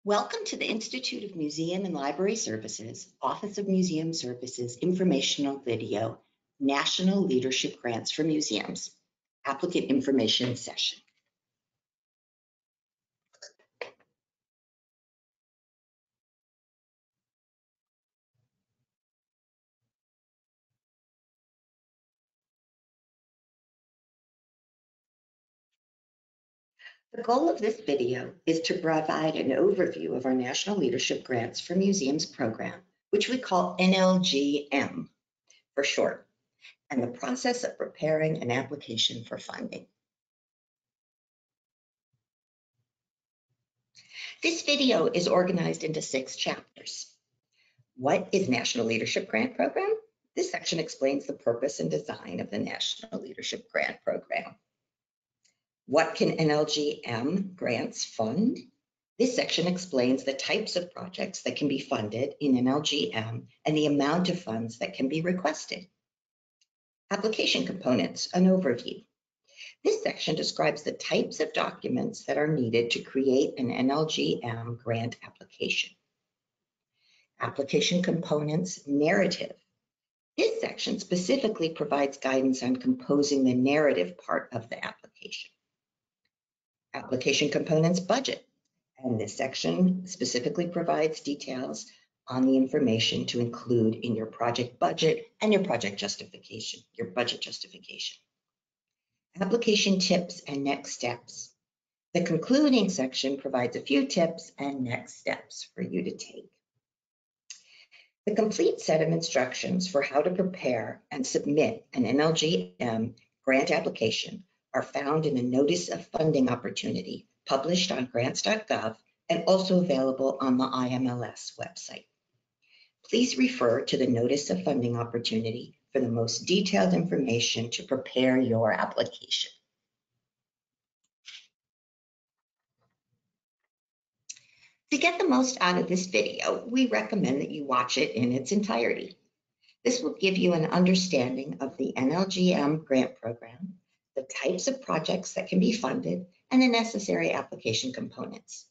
Welcome to the Institute of Museum and Library Services, Office of Museum Services informational video, National Leadership Grants for Museums, Applicant Information Session. The goal of this video is to provide an overview of our National Leadership Grants for Museums program, which we call NLG-M for short, and the process of preparing an application for funding. This video is organized into 6 chapters. What is National Leadership Grant Program? This section explains the purpose and design of the National Leadership Grant Program. What can NLG-M grants fund? This section explains the types of projects that can be funded in NLG-M and the amount of funds that can be requested. Application components, an overview. This section describes the types of documents that are needed to create an NLG-M grant application. Application components, narrative. This section specifically provides guidance on composing the narrative part of the application. Application components, budget. And this section specifically provides details on the information to include in your project budget and your project justification, your budget justification. Application tips and next steps. The concluding section provides a few tips and next steps for you to take. The complete set of instructions for how to prepare and submit an NLG-M grant application are found in a Notice of Funding Opportunity published on grants.gov and also available on the IMLS website. Please refer to the Notice of Funding Opportunity for the most detailed information to prepare your application. To get the most out of this video, we recommend that you watch it in its entirety. This will give you an understanding of the NLG-M grant program, the types of projects that can be funded, and the necessary application components.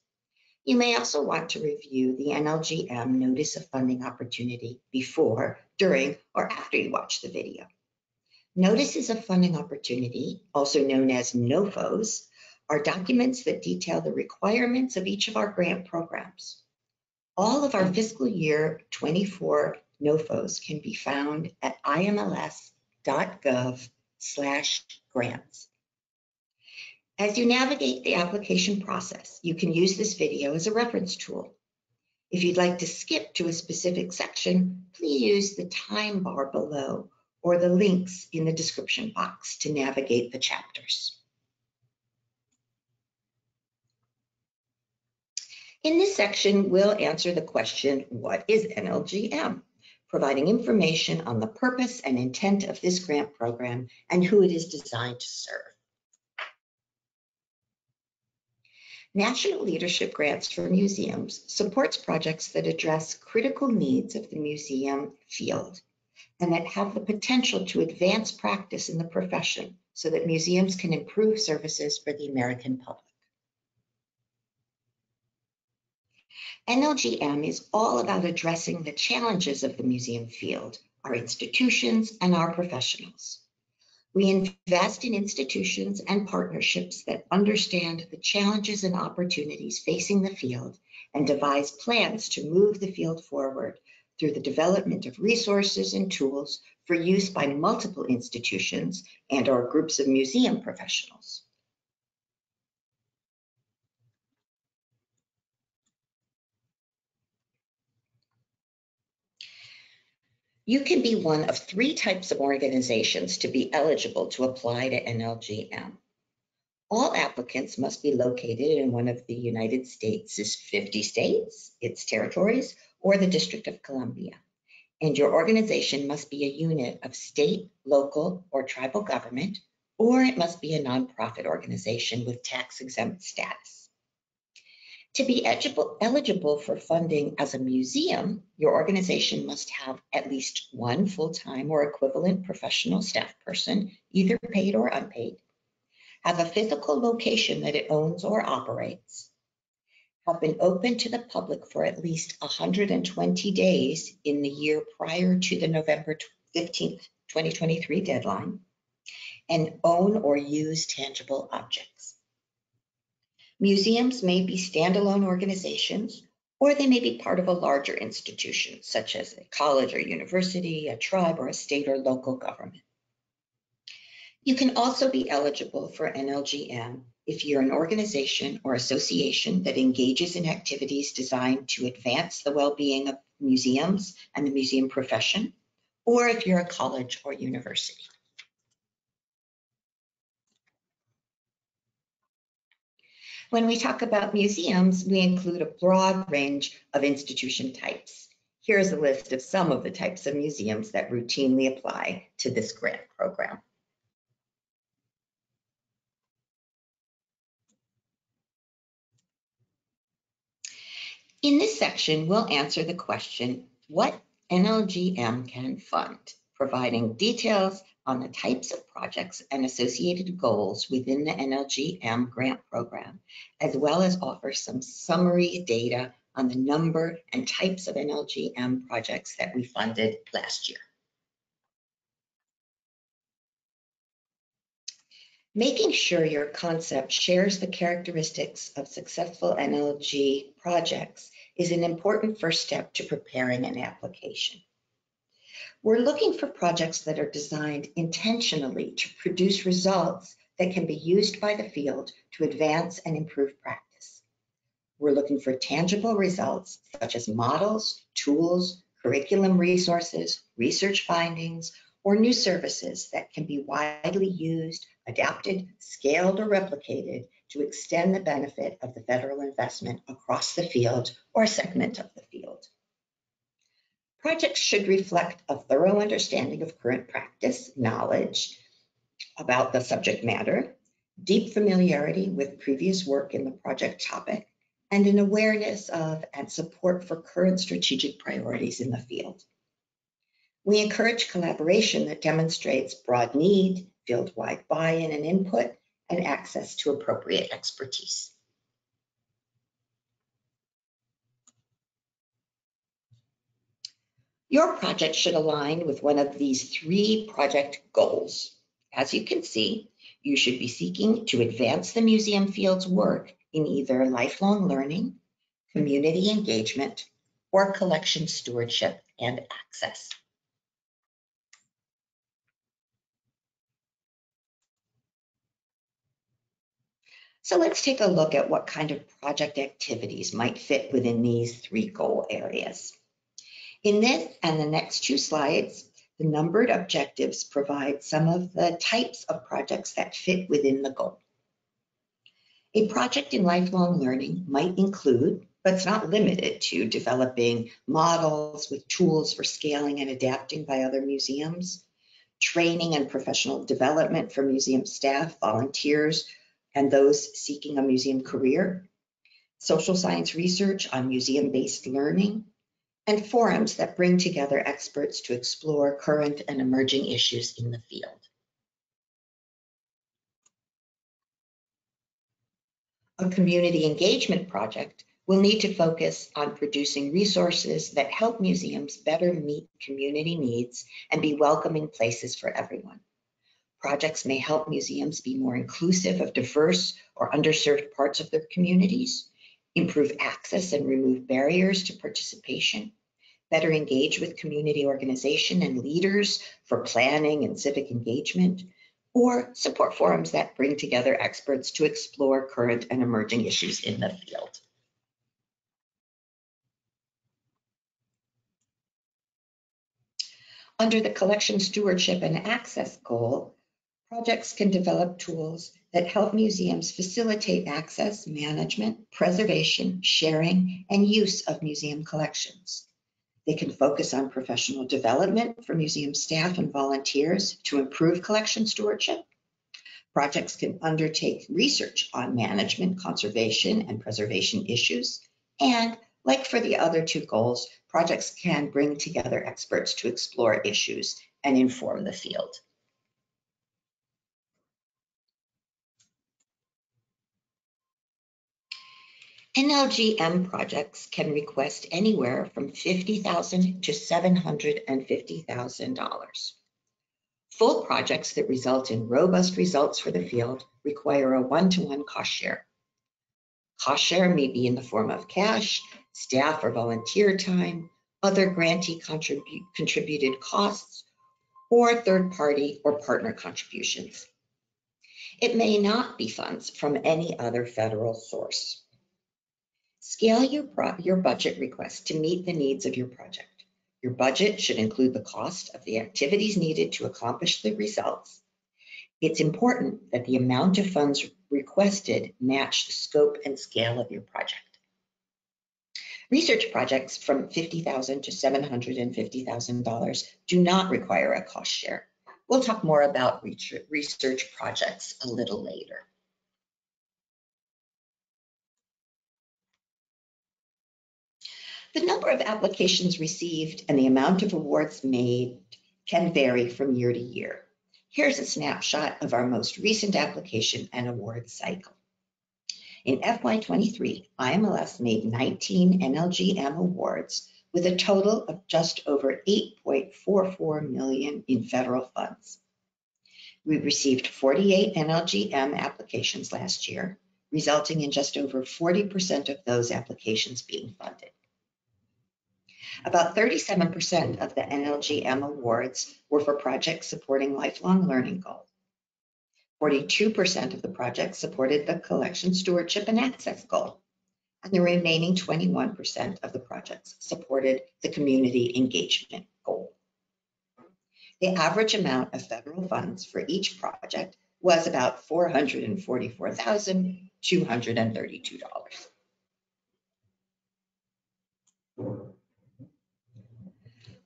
You may also want to review the NLG-M Notice of Funding Opportunity before, during, or after you watch the video. Notices of Funding Opportunity, also known as NOFOs, are documents that detail the requirements of each of our grant programs. All of our fiscal year 24 NOFOs can be found at imls.gov/grants. As you navigate the application process, you can use this video as a reference tool. If you'd like to skip to a specific section, please use the time bar below or the links in the description box to navigate the chapters. In this section, we'll answer the question, what is NLG-M? Providing information on the purpose and intent of this grant program and who it is designed to serve. National Leadership Grants for Museums supports projects that address critical needs of the museum field and that have the potential to advance practice in the profession so that museums can improve services for the American public. NLG-M is all about addressing the challenges of the museum field, our institutions, and our professionals. We invest in institutions and partnerships that understand the challenges and opportunities facing the field and devise plans to move the field forward through the development of resources and tools for use by multiple institutions and/or groups of museum professionals. You can be one of 3 types of organizations to be eligible to apply to NLG-M. All applicants must be located in one of the United States' 50 states, its territories, or the District of Columbia. And your organization must be a unit of state, local, or tribal government, or it must be a nonprofit organization with tax-exempt status. To be eligible for funding as a museum, your organization must have at least 1 full-time or equivalent professional staff person, either paid or unpaid, have a physical location that it owns or operates, have been open to the public for at least 120 days in the year prior to the November 15th, 2023 deadline, and own or use tangible objects. Museums may be standalone organizations, or they may be part of a larger institution, such as a college or university, a tribe, or a state or local government. You can also be eligible for NLG-M if you're an organization or association that engages in activities designed to advance the well-being of museums and the museum profession, or if you're a college or university. When we talk about museums, we include a broad range of institution types. Here's a list of some of the types of museums that routinely apply to this grant program. In this section, we'll answer the question, what NLG-M can fund, providing details on the types of projects and associated goals within the NLG-M grant program, as well as offer some summary data on the number and types of NLG-M projects that we funded last year. Making sure your concept shares the characteristics of successful NLG projects is an important first step to preparing an application. We're looking for projects that are designed intentionally to produce results that can be used by the field to advance and improve practice. We're looking for tangible results such as models, tools, curriculum resources, research findings, or new services that can be widely used, adapted, scaled, or replicated to extend the benefit of the federal investment across the field or a segment of the field. Projects should reflect a thorough understanding of current practice, knowledge about the subject matter, deep familiarity with previous work in the project topic, and an awareness of and support for current strategic priorities in the field. We encourage collaboration that demonstrates broad need, field-wide buy-in and input, and access to appropriate expertise. Your project should align with one of these 3 project goals. As you can see, you should be seeking to advance the museum field's work in either lifelong learning, community engagement, or collection stewardship and access. So let's take a look at what kind of project activities might fit within these 3 goal areas. In this and the next 2 slides, the numbered objectives provide some of the types of projects that fit within the goal. A project in lifelong learning might include, but it's not limited to, developing models with tools for scaling and adapting by other museums, training and professional development for museum staff, volunteers, and those seeking a museum career, social science research on museum-based learning, and forums that bring together experts to explore current and emerging issues in the field. A community engagement project will need to focus on producing resources that help museums better meet community needs and be welcoming places for everyone. Projects may help museums be more inclusive of diverse or underserved parts of their communities, improve access and remove barriers to participation, better engage with community organization and leaders for planning and civic engagement, or support forums that bring together experts to explore current and emerging issues in the field. Under the collection stewardship and access goal, projects can develop tools that help museums facilitate access, management, preservation, sharing, and use of museum collections. They can focus on professional development for museum staff and volunteers to improve collection stewardship. Projects can undertake research on management, conservation, and preservation issues. And like for the other 2 goals, projects can bring together experts to explore issues and inform the field. NLG-M projects can request anywhere from $50,000 to $750,000. Full projects that result in robust results for the field require a one-to-one cost share. Cost share may be in the form of cash, staff or volunteer time, other grantee contributed costs, or third-party or partner contributions. It may not be funds from any other federal source. Scale your budget request to meet the needs of your project. Your budget should include the cost of the activities needed to accomplish the results. It's important that the amount of funds requested match the scope and scale of your project. Research projects from $50,000 to $750,000 do not require a cost share. We'll talk more about research projects a little later. The number of applications received and the amount of awards made can vary from year to year. Here's a snapshot of our most recent application and award cycle. In FY23, IMLS made 19 NLG-M awards with a total of just over $8.44 million in federal funds. We received 48 NLG-M applications last year, resulting in just over 40% of those applications being funded. About 37% of the NLG-M awards were for projects supporting lifelong learning goals. 42% of the projects supported the collection, stewardship, and access goal, and the remaining 21% of the projects supported the community engagement goal. The average amount of federal funds for each project was about $444,232.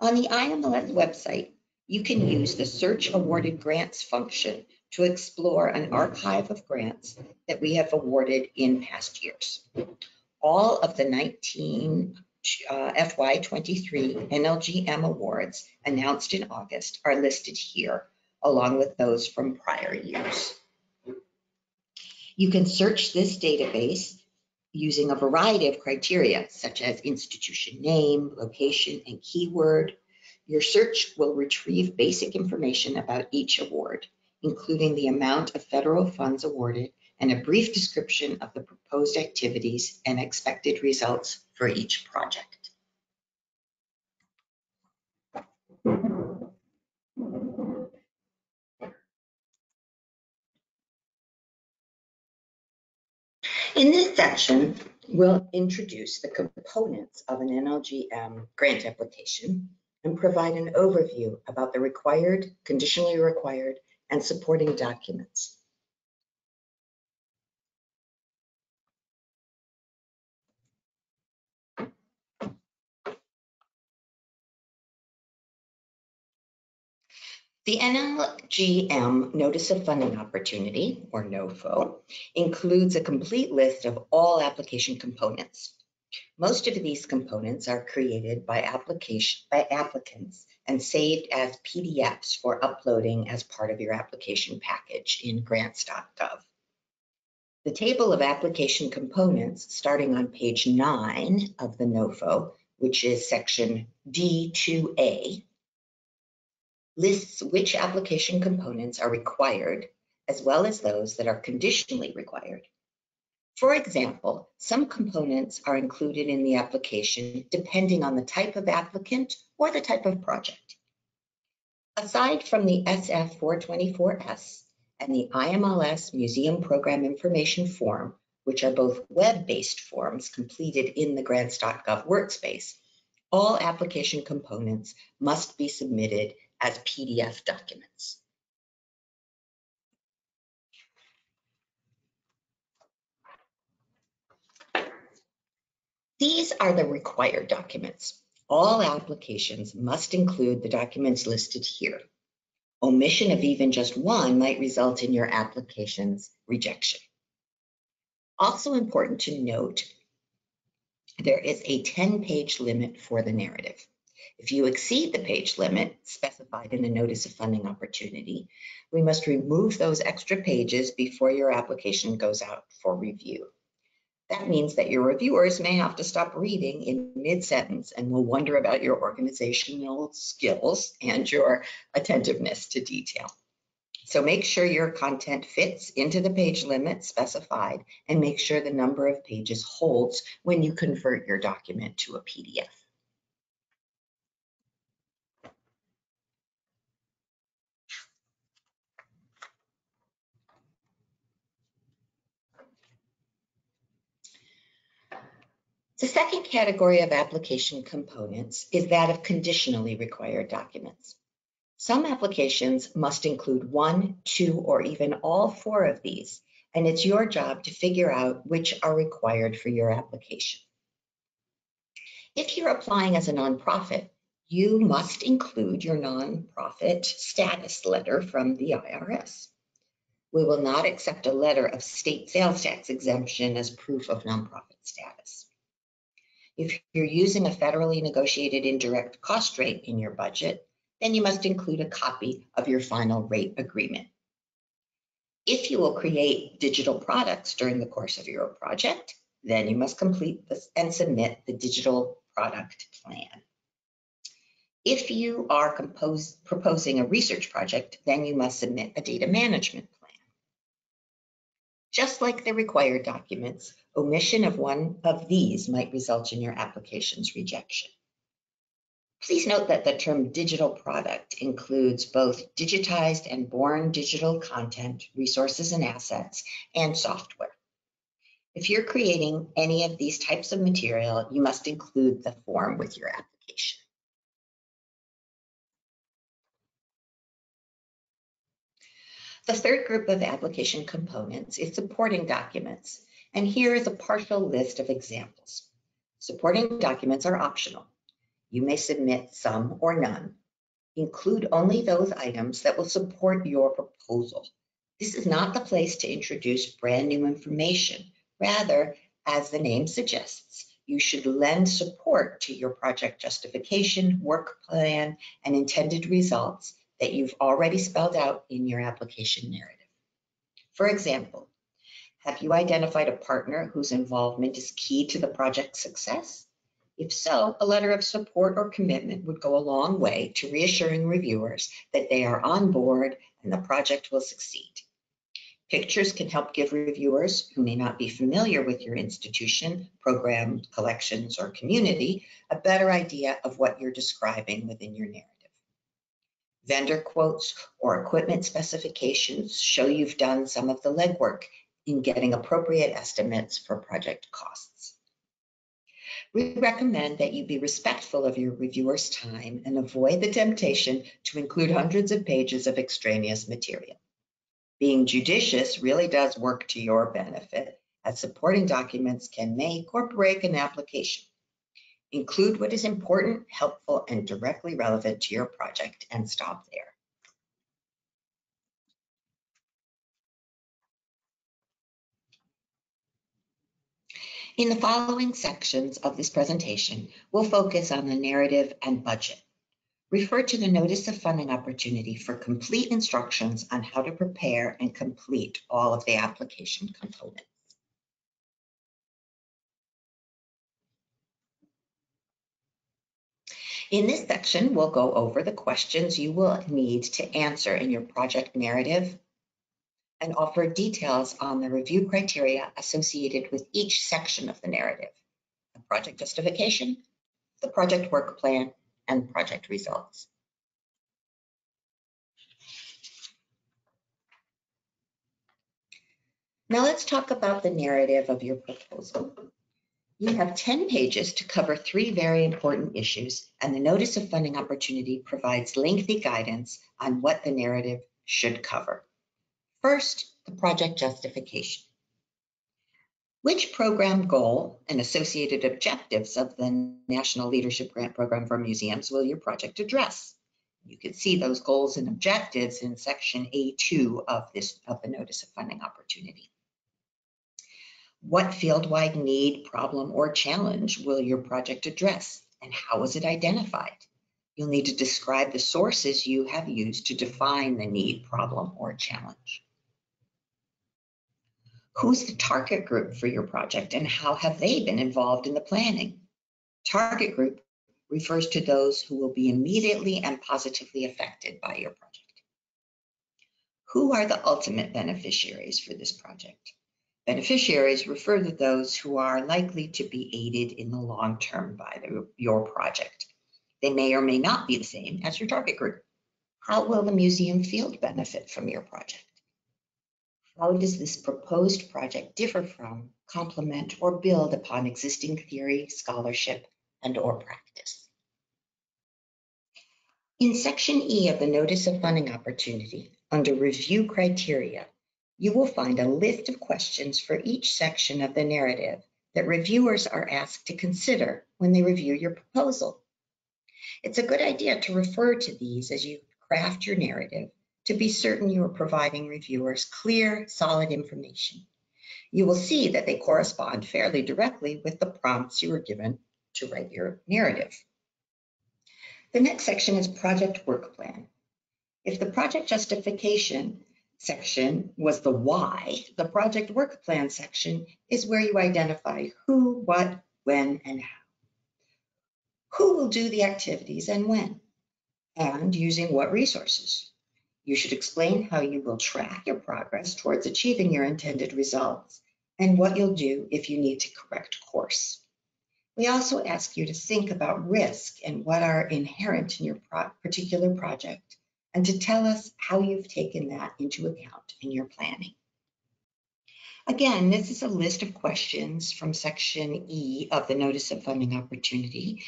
On the IMLS website, you can use the Search Awarded Grants function to explore an archive of grants that we have awarded in past years. All of the 19 FY23 NLG-M awards announced in August are listed here, along with those from prior years. You can search this database using a variety of criteria, such as institution name, location, and keyword. Your search will retrieve basic information about each award, including the amount of federal funds awarded and a brief description of the proposed activities and expected results for each project. In this section, we'll introduce the components of an NLG-M grant application and provide an overview about the required, conditionally required, and supporting documents. The NLG-M Notice of Funding Opportunity, or NOFO, includes a complete list of all application components. Most of these components are created by applicants and saved as PDFs for uploading as part of your application package in grants.gov. The table of application components, starting on page 9 of the NOFO, which is section D2A, lists which application components are required, as well as those that are conditionally required. For example, some components are included in the application depending on the type of applicant or the type of project. Aside from the SF 424S and the IMLS Museum Program Information Form, which are both web-based forms completed in the grants.gov workspace, all application components must be submitted as PDF documents. These are the required documents. All applications must include the documents listed here. Omission of even just one might result in your application's rejection. Also important to note, there is a 10-page limit for the narrative. If you exceed the page limit specified in the Notice of Funding Opportunity, we must remove those extra pages before your application goes out for review. That means that your reviewers may have to stop reading in mid-sentence and will wonder about your organizational skills and your attentiveness to detail. So make sure your content fits into the page limit specified and make sure the number of pages holds when you convert your document to a PDF. The second category of application components is that of conditionally required documents. Some applications must include 1, 2, or even all 4 of these, and it's your job to figure out which are required for your application. If you're applying as a nonprofit, you must include your nonprofit status letter from the IRS. We will not accept a letter of state sales tax exemption as proof of nonprofit status. If you're using a federally negotiated indirect cost rate in your budget, then you must include a copy of your final rate agreement. If you will create digital products during the course of your project, then you must complete this and submit the digital product plan. If you are proposing a research project, then you must submit a data management plan. Just like the required documents, omission of one of these might result in your application's rejection. Please note that the term digital product includes both digitized and born digital content, resources and assets, and software. If you're creating any of these types of material, you must include the form with your application. The third group of application components is supporting documents, and here is a partial list of examples. Supporting documents are optional. You may submit some or none. Include only those items that will support your proposal. This is not the place to introduce brand new information. Rather, as the name suggests, you should lend support to your project justification, work plan, and intended results that you've already spelled out in your application narrative. For example, have you identified a partner whose involvement is key to the project's success? If so, a letter of support or commitment would go a long way to reassuring reviewers that they are on board and the project will succeed. Pictures can help give reviewers who may not be familiar with your institution, program, collections, or community a better idea of what you're describing within your narrative. Vendor quotes or equipment specifications show you've done some of the legwork in getting appropriate estimates for project costs. We recommend that you be respectful of your reviewers' time and avoid the temptation to include hundreds of pages of extraneous material. Being judicious really does work to your benefit, as supporting documents can make or break an application. Include what is important, helpful, and directly relevant to your project and stop there. In the following sections of this presentation, we'll focus on the narrative and budget. Refer to the Notice of Funding Opportunity for complete instructions on how to prepare and complete all of the application components. In this section, we'll go over the questions you will need to answer in your project narrative and offer details on the review criteria associated with each section of the narrative: the project justification, the project work plan, and project results. Now let's talk about the narrative of your proposal. You have 10 pages to cover 3 very important issues, and the Notice of Funding Opportunity provides lengthy guidance on what the narrative should cover. First, the project justification. Which program goal and associated objectives of the National Leadership Grant Program for Museums will your project address? You can see those goals and objectives in section A2 of the Notice of Funding Opportunity. What field-wide need, problem, or challenge will your project address, and how was it identified? You'll need to describe the sources you have used to define the need, problem, or challenge. Who's the target group for your project and how have they been involved in the planning? Target group refers to those who will be immediately and positively affected by your project. Who are the ultimate beneficiaries for this project? Beneficiaries refer to those who are likely to be aided in the long term by your project. They may or may not be the same as your target group. How will the museum field benefit from your project? How does this proposed project differ from, complement, or build upon existing theory, scholarship, and/or practice? In Section E of the Notice of Funding Opportunity, under Review Criteria, you will find a list of questions for each section of the narrative that reviewers are asked to consider when they review your proposal. It's a good idea to refer to these as you craft your narrative to be certain you are providing reviewers clear, solid information. You will see that they correspond fairly directly with the prompts you were given to write your narrative. The next section is Project Work Plan. If the project justification section was the why, the Project Work Plan section is where you identify who, what, when, and how. Who will do the activities and when, and using what resources. You should explain how you will track your progress towards achieving your intended results and what you'll do if you need to correct course. We also ask you to think about risk and what are inherent in your particular project, and to tell us how you've taken that into account in your planning. Again, this is a list of questions from Section E of the Notice of Funding Opportunity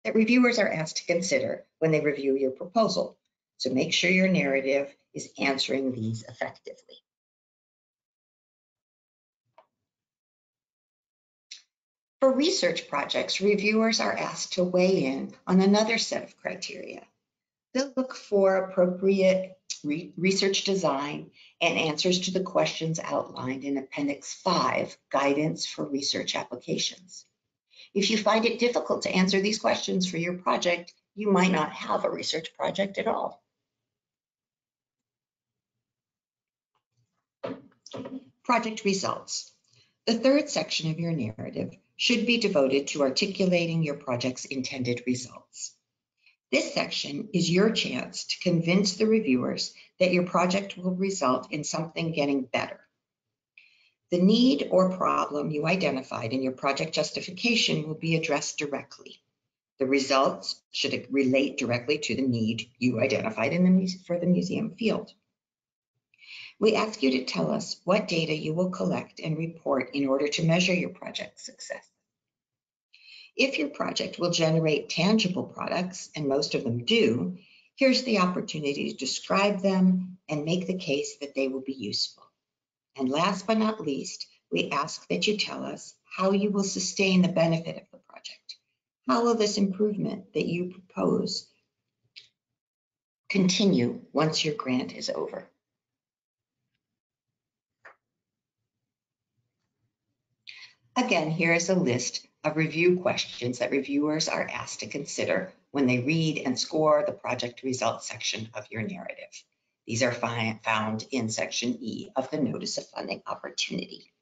that reviewers are asked to consider when they review your proposal. So make sure your narrative is answering these effectively. For research projects, reviewers are asked to weigh in on another set of criteria. They'll look for appropriate research design and answers to the questions outlined in Appendix 5, Guidance for Research Applications. If you find it difficult to answer these questions for your project, you might not have a research project at all. Project results. The third section of your narrative should be devoted to articulating your project's intended results. This section is your chance to convince the reviewers that your project will result in something getting better. The need or problem you identified in your project justification will be addressed directly. The results should relate directly to the need you identified for the museum field. We ask you to tell us what data you will collect and report in order to measure your project's success. If your project will generate tangible products, and most of them do, here's the opportunity to describe them and make the case that they will be useful. And last but not least, we ask that you tell us how you will sustain the benefit of the project. How will this improvement that you propose continue once your grant is over? Again, here is a list of review questions that reviewers are asked to consider when they read and score the project results section of your narrative. These are found in Section E of the Notice of Funding Opportunity.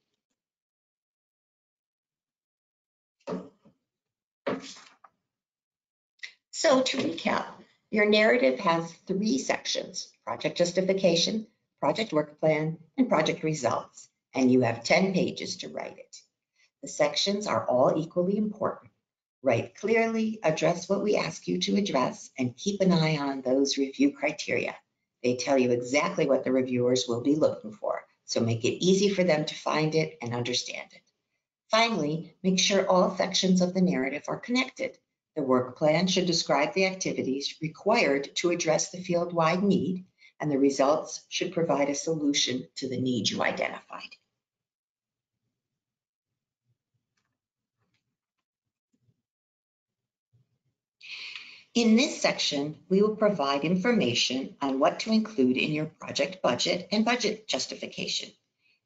So to recap, your narrative has 3 sections: project justification, project work plan, and project results, and you have 10 pages to write it. The sections are all equally important. Write clearly, address what we ask you to address, and keep an eye on those review criteria. They tell you exactly what the reviewers will be looking for, so make it easy for them to find it and understand it. Finally, make sure all sections of the narrative are connected. The work plan should describe the activities required to address the field-wide need, and the results should provide a solution to the need you identified. In this section, we will provide information on what to include in your project budget and budget justification,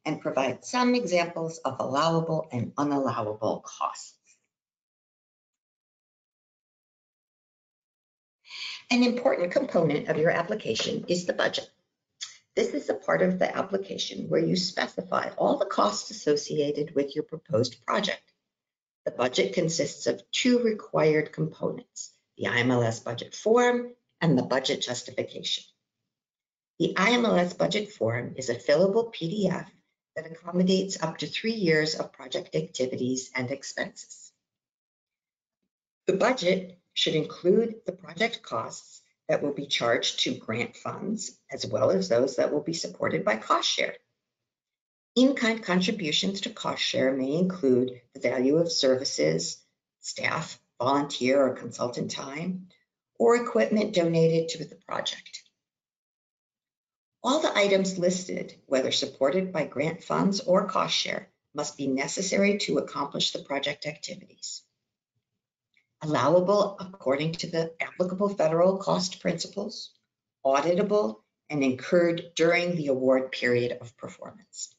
and provide some examples of allowable and unallowable costs. An important component of your application is the budget. This is a part of the application where you specify all the costs associated with your proposed project. The budget consists of two required components, the IMLS budget form and the budget justification. The IMLS budget form is a fillable PDF that accommodates up to 3 years of project activities and expenses. The budget should include the project costs that will be charged to grant funds, as well as those that will be supported by cost share. In-kind contributions to cost share may include the value of services, staff, volunteer or consultant time, or equipment donated to the project. All the items listed, whether supported by grant funds or cost share, must be necessary to accomplish the project activities. Allowable according to the applicable federal cost principles, auditable, and incurred during the award period of performance.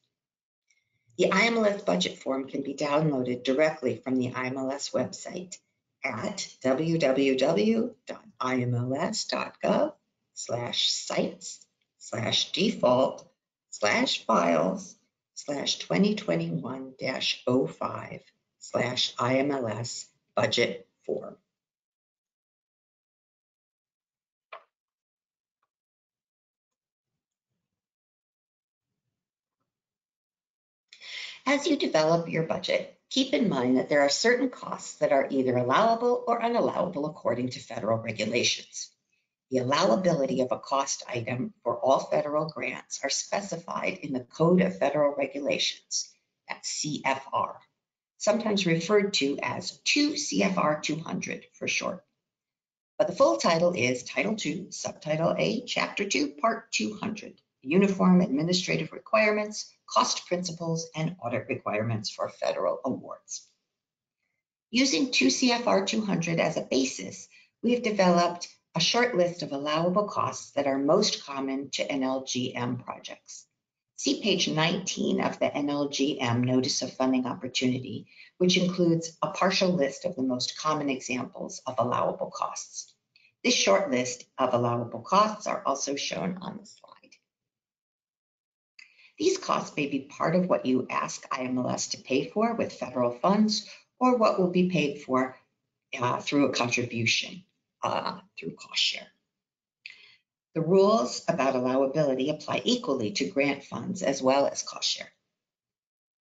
The IMLS budget form can be downloaded directly from the IMLS website at www.imls.gov/sites/default/2021-05/IMLS budget form. As you develop your budget, keep in mind that there are certain costs that are either allowable or unallowable according to federal regulations. The allowability of a cost item for all federal grants are specified in the Code of Federal Regulations, that's CFR, sometimes referred to as 2 CFR 200 for short. But the full title is Title II, Subtitle A, Chapter 2, Part 200, Uniform Administrative Requirements, Cost Principles, and Audit Requirements for Federal Awards. Using 2 CFR 200 as a basis, we have developed a short list of allowable costs that are most common to NLG-M projects. See page 19 of the NLG-M Notice of Funding Opportunity, which includes a partial list of the most common examples of allowable costs. This short list of allowable costs are also shown on the slide. These costs may be part of what you ask IMLS to pay for with federal funds, or what will be paid for through a contribution through cost share. The rules about allowability apply equally to grant funds as well as cost share.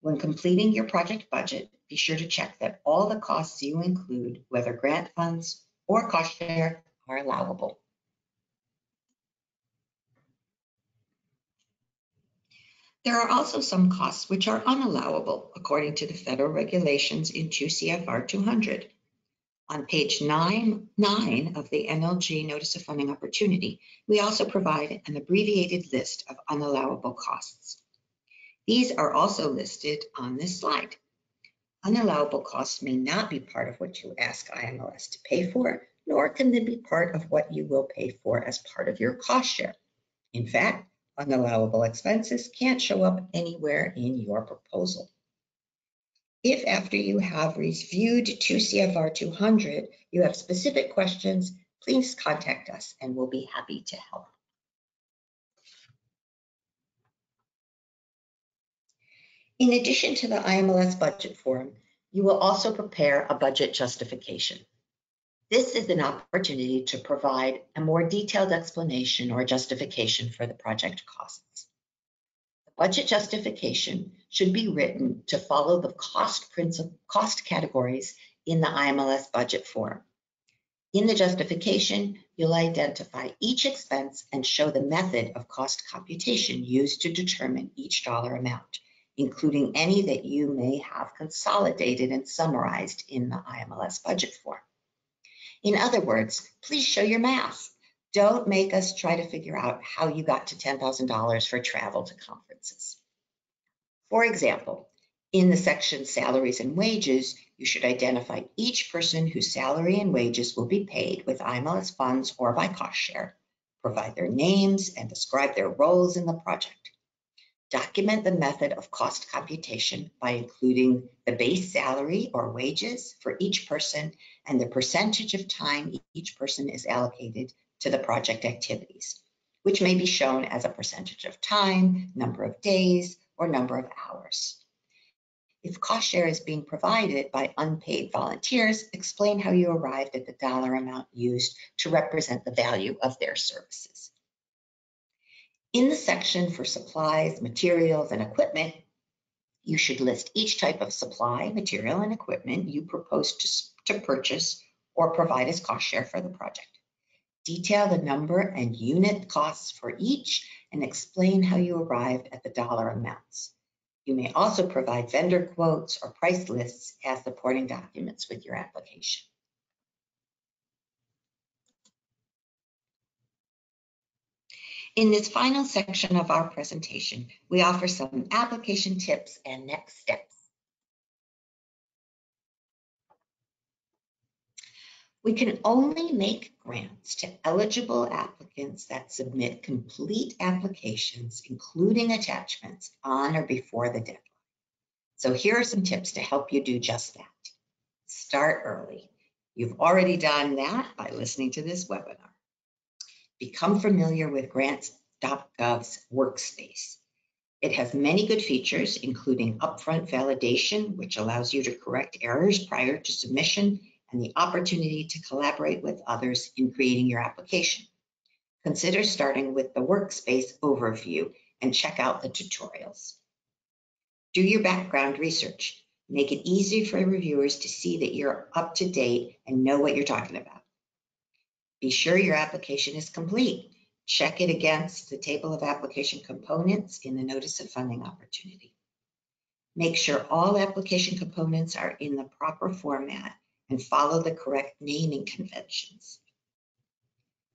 When completing your project budget, be sure to check that all the costs you include, whether grant funds or cost share, are allowable. There are also some costs which are unallowable according to the federal regulations in 2 CFR 200. On page 9 of the NLG Notice of Funding Opportunity, we also provide an abbreviated list of unallowable costs. These are also listed on this slide. Unallowable costs may not be part of what you ask IMLS to pay for, nor can they be part of what you will pay for as part of your cost share. In fact, unallowable expenses can't show up anywhere in your proposal. If after you have reviewed 2 CFR 200, you have specific questions, please contact us and we'll be happy to help. In addition to the IMLS budget form, you will also prepare a budget justification. This is an opportunity to provide a more detailed explanation or justification for the project costs. The budget justification should be written to follow the cost categories in the IMLS budget form. In the justification, you'll identify each expense and show the method of cost computation used to determine each dollar amount, including any that you may have consolidated and summarized in the IMLS budget form. In other words, please show your math. Don't make us try to figure out how you got to $10,000 for travel to conferences. For example, in the section Salaries and Wages, you should identify each person whose salary and wages will be paid with IMLS funds or by cost share, provide their names and describe their roles in the project. Document the method of cost computation by including the base salary or wages for each person and the percentage of time each person is allocated to the project activities. which may be shown as a percentage of time, number of days, or number of hours. If cost share is being provided by unpaid volunteers, explain how you arrived at the dollar amount used to represent the value of their services. In the section for supplies, materials, and equipment, you should list each type of supply, material, and equipment you propose to purchase or provide as cost share for the project. Detail the number and unit costs for each and explain how you arrived at the dollar amounts. You may also provide vendor quotes or price lists as supporting documents with your application. In this final section of our presentation, we offer some application tips and next steps. We can only make grants to eligible applicants that submit complete applications, including attachments, on or before the deadline. So here are some tips to help you do just that. Start early. You've already done that by listening to this webinar. Become familiar with grants.gov's workspace. It has many good features, including upfront validation, which allows you to correct errors prior to submission, and the opportunity to collaborate with others in creating your application. Consider starting with the workspace overview and check out the tutorials. Do your background research. Make it easy for reviewers to see that you're up to date and know what you're talking about. Be sure your application is complete. Check it against the table of application components in the Notice of Funding Opportunity. Make sure all application components are in the proper format and follow the correct naming conventions.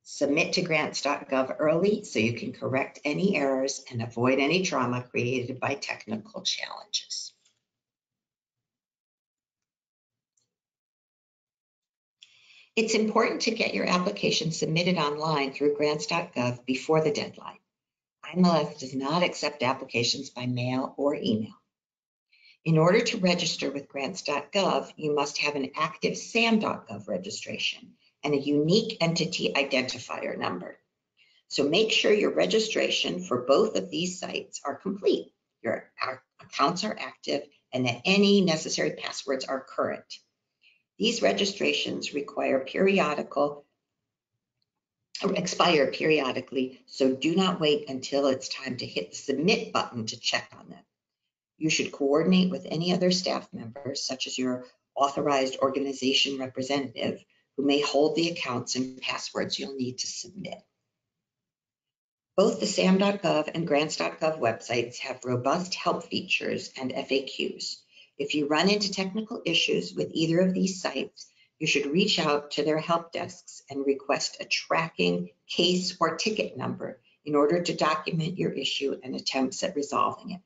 Submit to grants.gov early so you can correct any errors and avoid any trauma created by technical challenges. It's important to get your application submitted online through grants.gov before the deadline. IMLS does not accept applications by mail or email. In order to register with grants.gov, you must have an active SAM.gov registration and a unique entity identifier number. So make sure your registration for both of these sites are complete, your accounts are active, and that any necessary passwords are current. These registrations expire periodically, so do not wait until it's time to hit the submit button to check on them. You should coordinate with any other staff members, such as your authorized organization representative, who may hold the accounts and passwords you'll need to submit. Both the SAM.gov and grants.gov websites have robust help features and FAQs. If you run into technical issues with either of these sites, you should reach out to their help desks and request a tracking case or ticket number in order to document your issue and attempts at resolving it.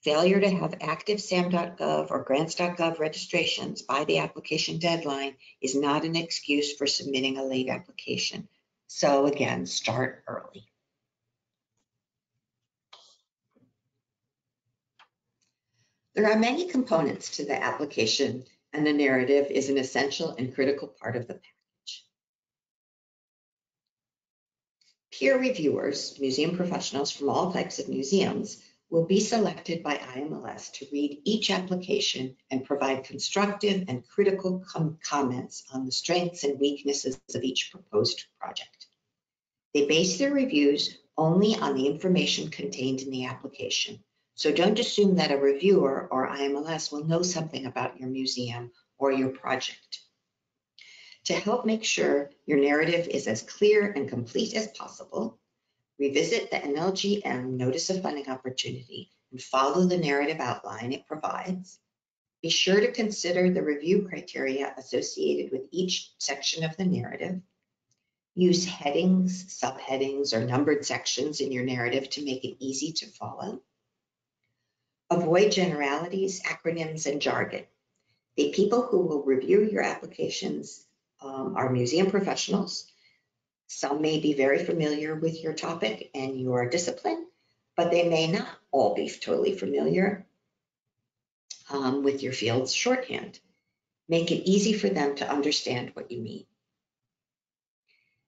Failure to have active SAM.gov or grants.gov registrations by the application deadline is not an excuse for submitting a late application. So again, start early. There are many components to the application, and the narrative is an essential and critical part of the package. Peer reviewers, museum professionals from all types of museums, will be selected by IMLS to read each application and provide constructive and critical comments on the strengths and weaknesses of each proposed project. They base their reviews only on the information contained in the application, so don't assume that a reviewer or IMLS will know something about your museum or your project. To help make sure your narrative is as clear and complete as possible, revisit the NLG-M Notice of Funding Opportunity and follow the narrative outline it provides. Be sure to consider the review criteria associated with each section of the narrative. Use headings, subheadings, or numbered sections in your narrative to make it easy to follow. Avoid generalities, acronyms, and jargon. The people who will review your applications are museum professionals. Some may be very familiar with your topic and your discipline, but they may not all be totally familiar with your field's shorthand. Make it easy for them to understand what you mean.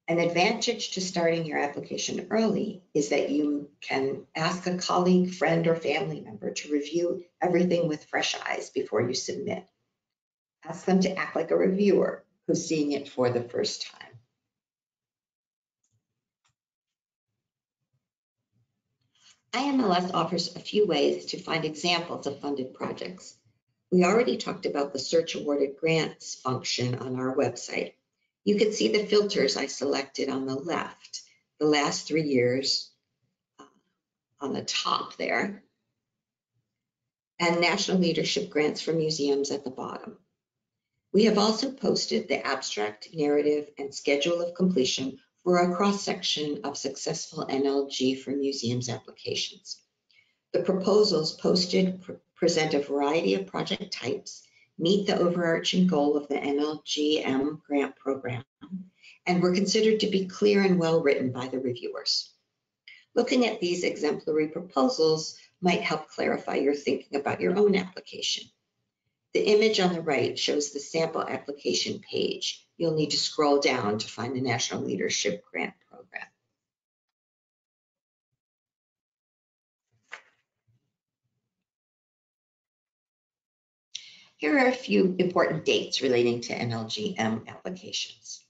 An advantage to starting your application early is that you can ask a colleague, friend, or family member to review everything with fresh eyes before you submit. Ask them to act like a reviewer who's seeing it for the first time. IMLS offers a few ways to find examples of funded projects. We already talked about the Search Awarded Grants function on our website. You can see the filters I selected on the left, the last 3 years on the top there, and National Leadership Grants for Museums at the bottom. We have also posted the abstract, narrative, and schedule of completion for a cross-section of successful NLG for museums applications. The proposals posted present a variety of project types, meet the overarching goal of the NLG-M grant program, and were considered to be clear and well written by the reviewers. Looking at these exemplary proposals might help clarify your thinking about your own application. The image on the right shows the sample application page. You'll need to scroll down to find the National Leadership Grant Program. Here are a few important dates relating to NLG-M applications.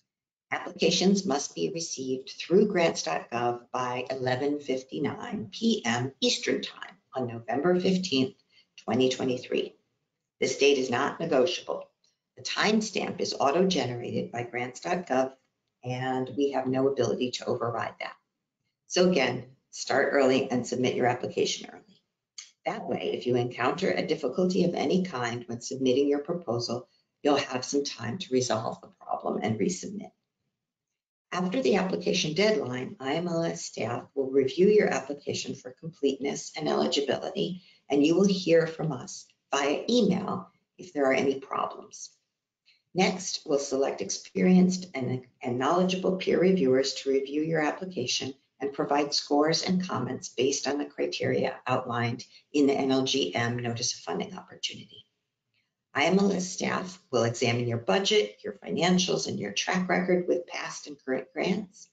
Applications must be received through grants.gov by 11:59 p.m. Eastern Time on November 15th, 2023. This date is not negotiable. The timestamp is auto-generated by grants.gov, and we have no ability to override that. So again, start early and submit your application early. That way, if you encounter a difficulty of any kind when submitting your proposal, you'll have some time to resolve the problem and resubmit. After the application deadline, IMLS staff will review your application for completeness and eligibility, and you will hear from us via email if there are any problems. Next, we'll select experienced and knowledgeable peer reviewers to review your application and provide scores and comments based on the criteria outlined in the NLG-M Notice of Funding Opportunity. IMLS staff will examine your budget, your financials, and your track record with past and current grants.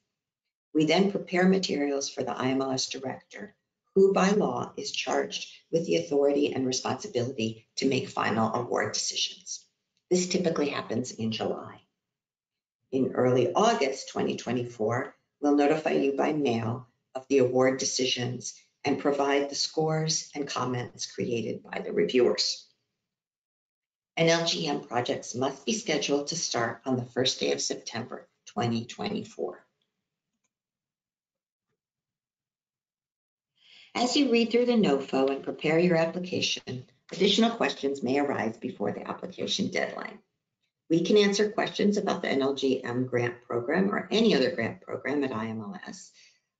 We then prepare materials for the IMLS director, who by law is charged with the authority and responsibility to make final award decisions. This typically happens in July. In early August 2024, we'll notify you by mail of the award decisions and provide the scores and comments created by the reviewers. NLG-M projects must be scheduled to start on the first day of September 2024. As you read through the NOFO and prepare your application, additional questions may arise before the application deadline. We can answer questions about the NLG-M grant program or any other grant program at IMLS,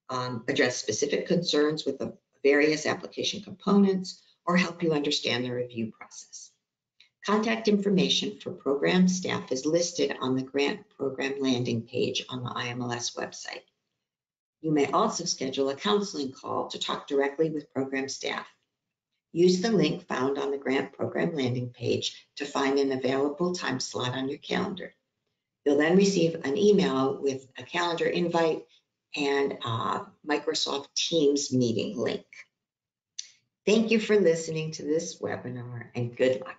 address specific concerns with the various application components, or help you understand the review process. Contact information for program staff is listed on the grant program landing page on the IMLS website. You may also schedule a counseling call to talk directly with program staff. Use the link found on the grant program landing page to find an available time slot on your calendar. You'll then receive an email with a calendar invite and a Microsoft Teams meeting link. Thank you for listening to this webinar, and good luck.